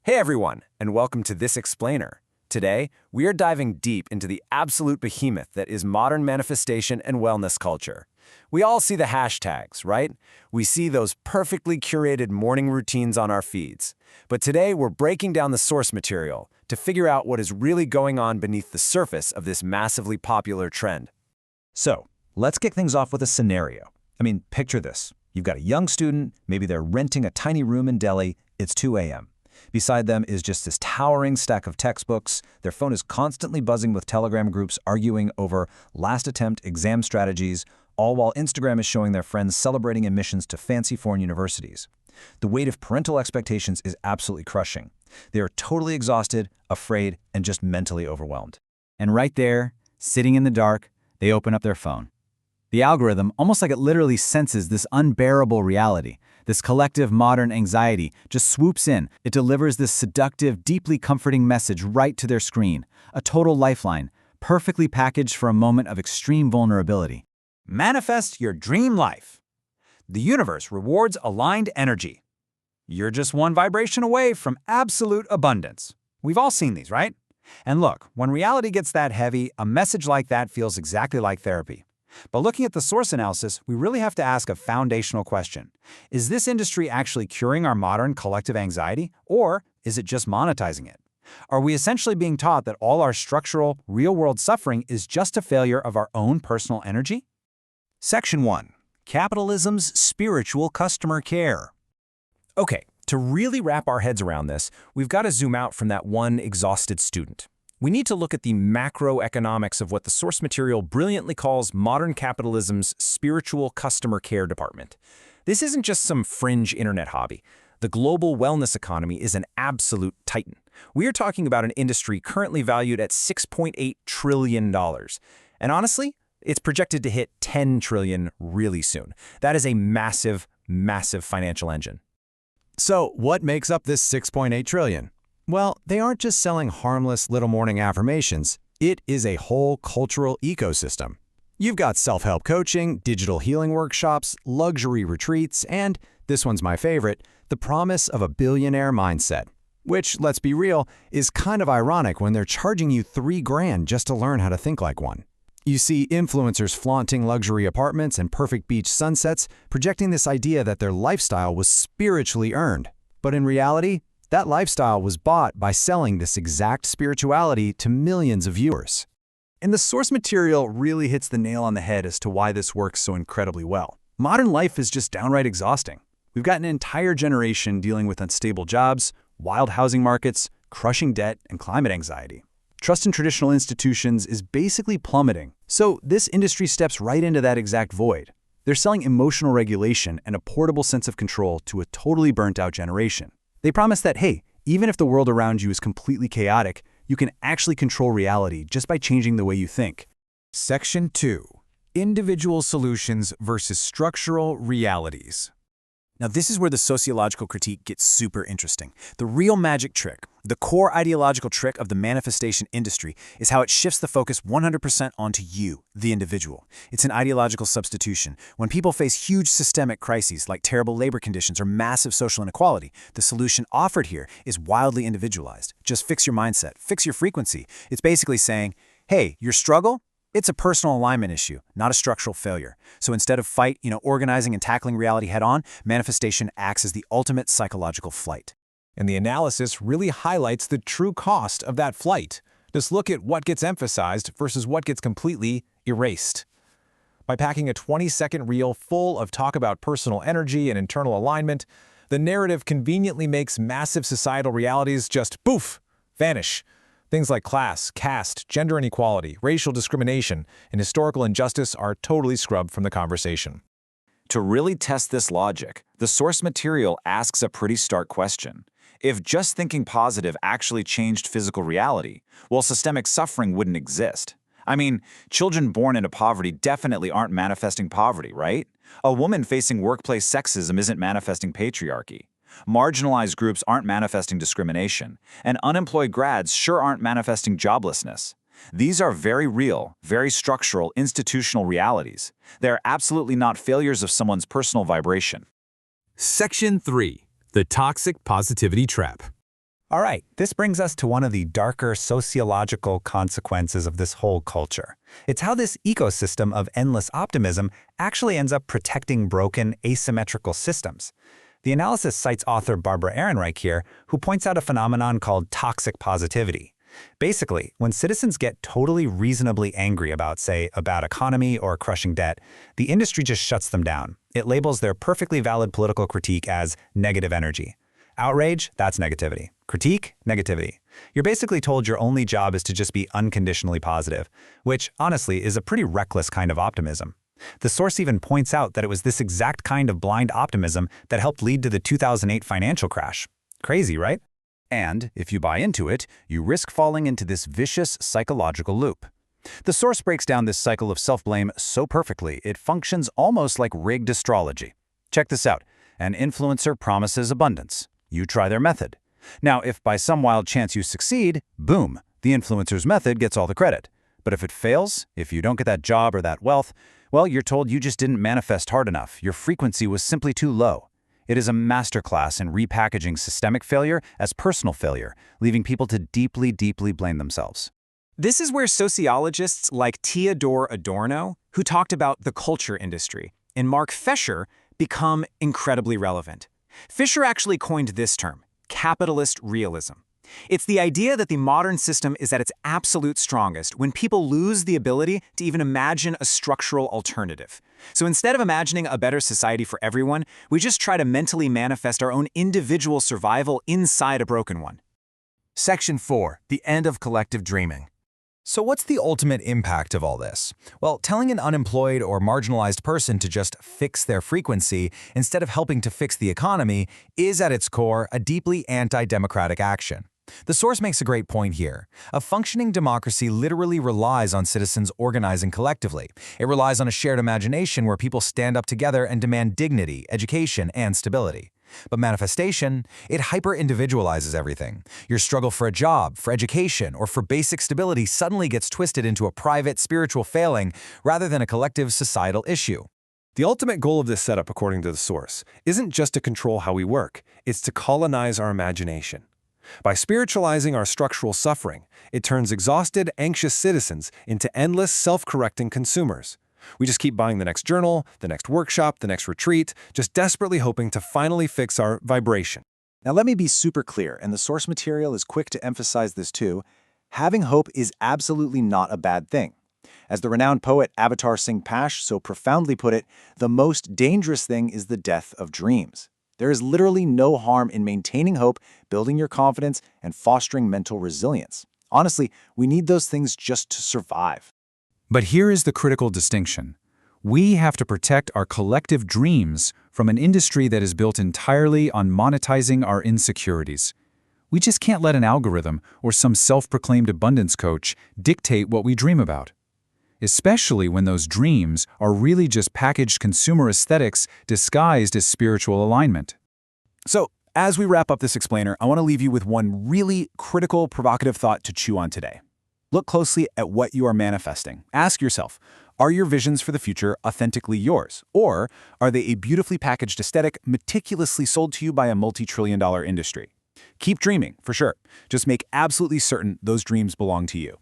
Hey everyone, and welcome to This Explainer. Today, we are diving deep into the absolute behemoth that is modern manifestation and wellness culture. We all see the hashtags, right? We see those perfectly curated morning routines on our feeds. But today, we're breaking down the source material to figure out what is really going on beneath the surface of this massively popular trend. So, let's kick things off with a scenario. Picture this. You've got a young student, maybe they're renting a tiny room in Delhi, it's 2 a.m. Beside them is just this towering stack of textbooks. Their phone is constantly buzzing with Telegram groups arguing over last attempt exam strategies, all while Instagram is showing their friends celebrating admissions to fancy foreign universities. The weight of parental expectations is absolutely crushing. They are totally exhausted, afraid, and just mentally overwhelmed. And right there, sitting in the dark, they open up their phone. The algorithm, almost like it literally senses this unbearable reality, this collective modern anxiety, just swoops in. It delivers this seductive, deeply comforting message right to their screen, a total lifeline, perfectly packaged for a moment of extreme vulnerability. Manifest your dream life. The universe rewards aligned energy. You're just one vibration away from absolute abundance. We've all seen these, right? And look, when reality gets that heavy, a message like that feels exactly like therapy. But looking at the source analysis, we really have to ask a foundational question. Is this industry actually curing our modern collective anxiety, or is it just monetizing it? Are we essentially being taught that all our structural, real-world suffering is just a failure of our own personal energy? Section 1. Capitalism's Spiritual Customer Care. Okay, to really wrap our heads around this, we've got to zoom out from that one exhausted student. We need to look at the macroeconomics of what the source material brilliantly calls modern capitalism's spiritual customer care department. This isn't just some fringe internet hobby. The global wellness economy is an absolute titan. We are talking about an industry currently valued at $6.8 trillion. And honestly, it's projected to hit $10 trillion really soon. That is a massive, massive financial engine. So what makes up this $6.8 trillion? Well, they aren't just selling harmless little morning affirmations. It is a whole cultural ecosystem. You've got self-help coaching, digital healing workshops, luxury retreats, and, this one's my favorite, the promise of a billionaire mindset. Which, let's be real, is kind of ironic when they're charging you $3,000 just to learn how to think like one. You see influencers flaunting luxury apartments and perfect beach sunsets, projecting this idea that their lifestyle was spiritually earned. But in reality, that lifestyle was bought by selling this exact spirituality to millions of viewers. And the source material really hits the nail on the head as to why this works so incredibly well. Modern life is just downright exhausting. We've got an entire generation dealing with unstable jobs, wild housing markets, crushing debt, and climate anxiety. Trust in traditional institutions is basically plummeting. So this industry steps right into that exact void. They're selling emotional regulation and a portable sense of control to a totally burnt-out generation. They promise that, hey, even if the world around you is completely chaotic, you can actually control reality just by changing the way you think. Section 2. Individual Solutions versus Structural Realities. Now, this is where the sociological critique gets super interesting. The real magic trick, the core ideological trick of the manifestation industry, is how it shifts the focus 100% onto you, the individual. It's an ideological substitution. When people face huge systemic crises like terrible labor conditions or massive social inequality, the solution offered here is wildly individualized. Just fix your mindset, fix your frequency. It's basically saying, hey, your struggle? It's a personal alignment issue, not a structural failure. So instead of organizing and tackling reality head-on, manifestation acts as the ultimate psychological flight. And the analysis really highlights the true cost of that flight. Just look at what gets emphasized versus what gets completely erased. By packing a 20-second reel full of talk about personal energy and internal alignment, the narrative conveniently makes massive societal realities just poof, vanish. Things like class, caste, gender inequality, racial discrimination, and historical injustice are totally scrubbed from the conversation. To really test this logic, the source material asks a pretty stark question. If just thinking positive actually changed physical reality, well, systemic suffering wouldn't exist. Children born into poverty definitely aren't manifesting poverty, right? A woman facing workplace sexism isn't manifesting patriarchy. Marginalized groups aren't manifesting discrimination, and unemployed grads sure aren't manifesting joblessness. These are very real, very structural, institutional realities. They're absolutely not failures of someone's personal vibration. Section 3. The Toxic Positivity Trap. All right, this brings us to one of the darker sociological consequences of this whole culture. It's how this ecosystem of endless optimism actually ends up protecting broken, asymmetrical systems. The analysis cites author Barbara Ehrenreich here, who points out a phenomenon called toxic positivity. Basically, when citizens get totally reasonably angry about, say, a bad economy or crushing debt, the industry just shuts them down. It labels their perfectly valid political critique as negative energy. Outrage, that's negativity. Critique, negativity. You're basically told your only job is to just be unconditionally positive, which, honestly, is a pretty reckless kind of optimism. The source even points out that it was this exact kind of blind optimism that helped lead to the 2008 financial crash. Crazy, right? And, if you buy into it, you risk falling into this vicious psychological loop. The source breaks down this cycle of self-blame so perfectly, it functions almost like rigged astrology. Check this out. An influencer promises abundance. You try their method. Now, if by some wild chance you succeed, boom, the influencer's method gets all the credit. But if it fails, if you don't get that job or that wealth, well, you're told you just didn't manifest hard enough. Your frequency was simply too low. It is a masterclass in repackaging systemic failure as personal failure, leaving people to deeply, deeply blame themselves. This is where sociologists like Theodore Adorno, who talked about the culture industry, and Mark Fisher become incredibly relevant. Fisher actually coined this term, capitalist realism. It's the idea that the modern system is at its absolute strongest when people lose the ability to even imagine a structural alternative. So instead of imagining a better society for everyone, we just try to mentally manifest our own individual survival inside a broken one. Section 4. The end of collective dreaming. So what's the ultimate impact of all this? Well, telling an unemployed or marginalized person to just fix their frequency instead of helping to fix the economy is at its core a deeply anti-democratic action. The source makes a great point here. A functioning democracy literally relies on citizens organizing collectively. It relies on a shared imagination where people stand up together and demand dignity, education, and stability. But manifestation, it hyper-individualizes everything. Your struggle for a job, for education, or for basic stability suddenly gets twisted into a private spiritual failing rather than a collective societal issue. The ultimate goal of this setup, according to the source, isn't just to control how we work, it's to colonize our imagination. By spiritualizing our structural suffering, it turns exhausted, anxious citizens into endless, self-correcting consumers. We just keep buying the next journal, the next workshop, the next retreat, just desperately hoping to finally fix our vibration. Now let me be super clear, and the source material is quick to emphasize this too. Having hope is absolutely not a bad thing. As the renowned poet Avatar Singh Pash so profoundly put it, the most dangerous thing is the death of dreams. There is literally no harm in maintaining hope, building your confidence, and fostering mental resilience. Honestly, we need those things just to survive. But here is the critical distinction. We have to protect our collective dreams from an industry that is built entirely on monetizing our insecurities. We just can't let an algorithm or some self-proclaimed abundance coach dictate what we dream about. Especially when those dreams are really just packaged consumer aesthetics disguised as spiritual alignment. So, as we wrap up this explainer, I want to leave you with one really critical, provocative thought to chew on today. Look closely at what you are manifesting. Ask yourself, are your visions for the future authentically yours? Or are they a beautifully packaged aesthetic meticulously sold to you by a multi-trillion-dollar industry? Keep dreaming, for sure. Just make absolutely certain those dreams belong to you.